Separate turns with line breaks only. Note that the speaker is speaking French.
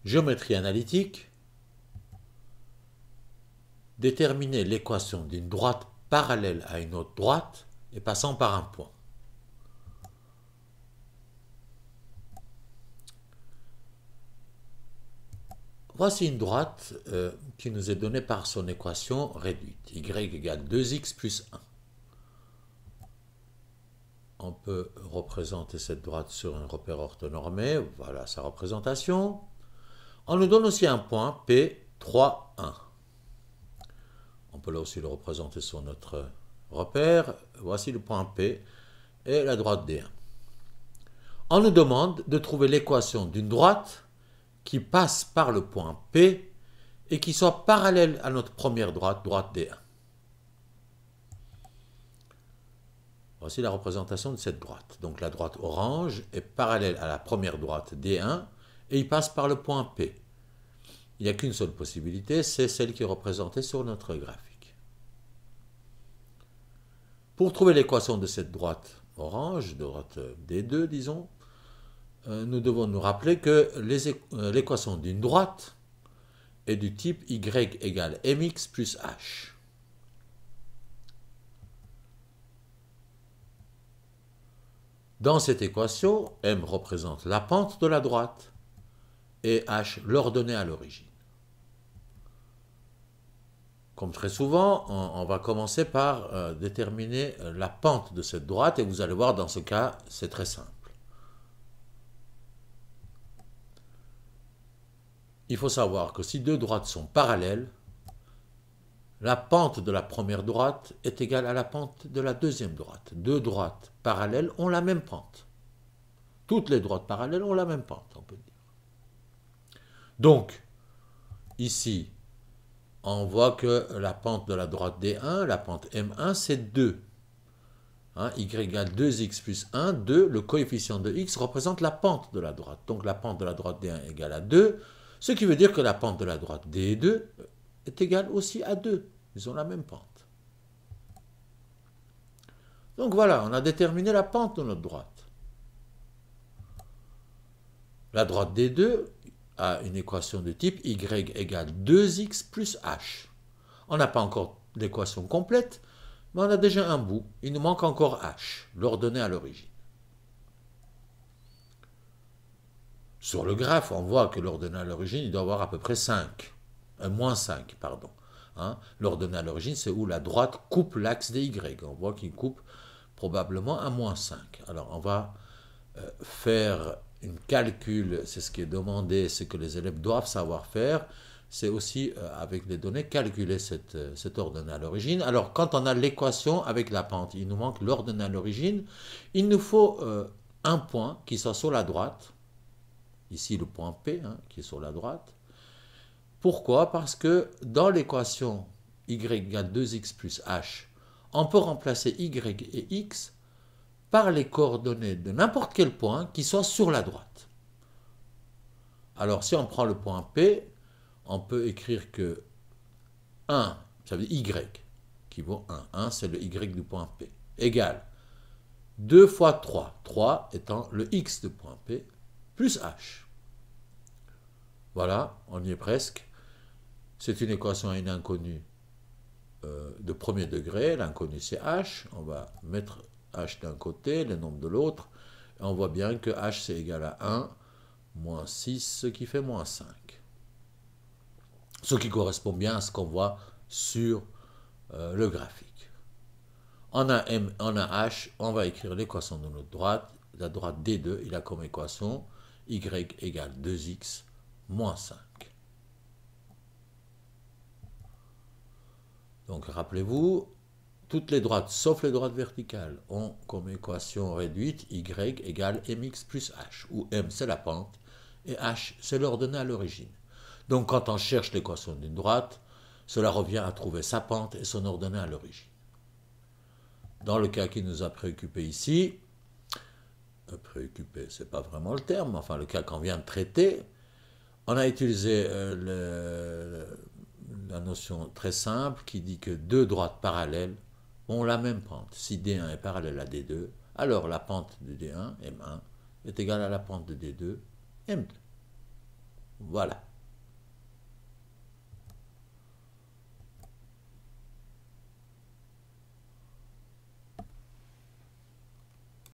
Géométrie analytique. Déterminer l'équation d'une droite parallèle à une autre droite et passant par un point. Voici une droite qui nous est donnée par son équation réduite. Y égale 2x plus 1. On peut représenter cette droite sur un repère orthonormé. Voilà sa représentation. On nous donne aussi un point P, 3, 1. On peut là aussi le représenter sur notre repère. Voici le point P et la droite D1. On nous demande de trouver l'équation d'une droite qui passe par le point P et qui soit parallèle à notre première droite, droite D1. Voici la représentation de cette droite. Donc la droite orange est parallèle à la première droite D1 et il passe par le point P. Il n'y a qu'une seule possibilité, c'est celle qui est représentée sur notre graphique. Pour trouver l'équation de cette droite orange, droite D2 disons, nous devons nous rappeler que l'équation d'une droite est du type y égale mx plus h. Dans cette équation, m représente la pente de la droite et h l'ordonnée à l'origine. Comme très souvent, on va commencer par déterminer la pente de cette droite et vous allez voir dans ce cas, c'est très simple. Il faut savoir que si deux droites sont parallèles, la pente de la première droite est égale à la pente de la deuxième droite. Deux droites parallèles ont la même pente. Toutes les droites parallèles ont la même pente, on peut dire. Donc, ici, on voit que la pente de la droite D1, la pente M1, c'est 2. Y égale 2x plus 1, 2, le coefficient de x représente la pente de la droite. Donc la pente de la droite D1 est égale à 2, ce qui veut dire que la pente de la droite D2 est égale aussi à 2. Ils ont la même pente. Donc voilà, on a déterminé la pente de notre droite. La droite D2 a une équation de type y égale 2x plus h. On n'a pas encore l'équation complète, mais on a déjà un bout. Il nous manque encore h, l'ordonnée à l'origine. Sur le graphe, on voit que l'ordonnée à l'origine, il doit avoir à peu près 5. Moins 5, pardon. L'ordonnée à l'origine, c'est où la droite coupe l'axe des y. On voit qu'il coupe probablement à moins 5. Alors, on va faire un calcul, c'est ce qui est demandé, c'est que les élèves doivent savoir faire. C'est aussi, avec les données, calculer cette ordonnée à l'origine. Alors, quand on a l'équation avec la pente, il nous manque l'ordonnée à l'origine. Il nous faut un point qui soit sur la droite. Ici, le point P, qui est sur la droite. Pourquoi? Parce que dans l'équation y égale 2x plus h, on peut remplacer y et x par les coordonnées de n'importe quel point qui soit sur la droite. Alors, si on prend le point P, on peut écrire que 1, ça veut dire y, qui vaut 1. 1, c'est le y du point P, égale 2 fois 3, 3 étant le x du point P, plus h. Voilà, on y est presque. C'est une équation à une inconnue de premier degré. L'inconnu, c'est h. On va mettre h d'un côté, le nombre de l'autre. Et on voit bien que h, c'est égal à 1, moins 6, ce qui fait moins 5. Ce qui correspond bien à ce qu'on voit sur le graphique. On a h, on va écrire l'équation de notre droite. La droite D2, il a comme équation y égale 2x moins 5. Donc rappelez-vous, toutes les droites, sauf les droites verticales, ont comme équation réduite y égale mx plus h, où m c'est la pente et h c'est l'ordonnée à l'origine. Donc quand on cherche l'équation d'une droite, cela revient à trouver sa pente et son ordonnée à l'origine. Dans le cas qui nous a préoccupé ici, préoccupé, c'est pas vraiment le terme, enfin le cas qu'on vient de traiter, on a utilisé la notion très simple qui dit que deux droites parallèles ont la même pente. Si D1 est parallèle à D2, alors la pente de D1, M1, est égale à la pente de D2, M2. Voilà.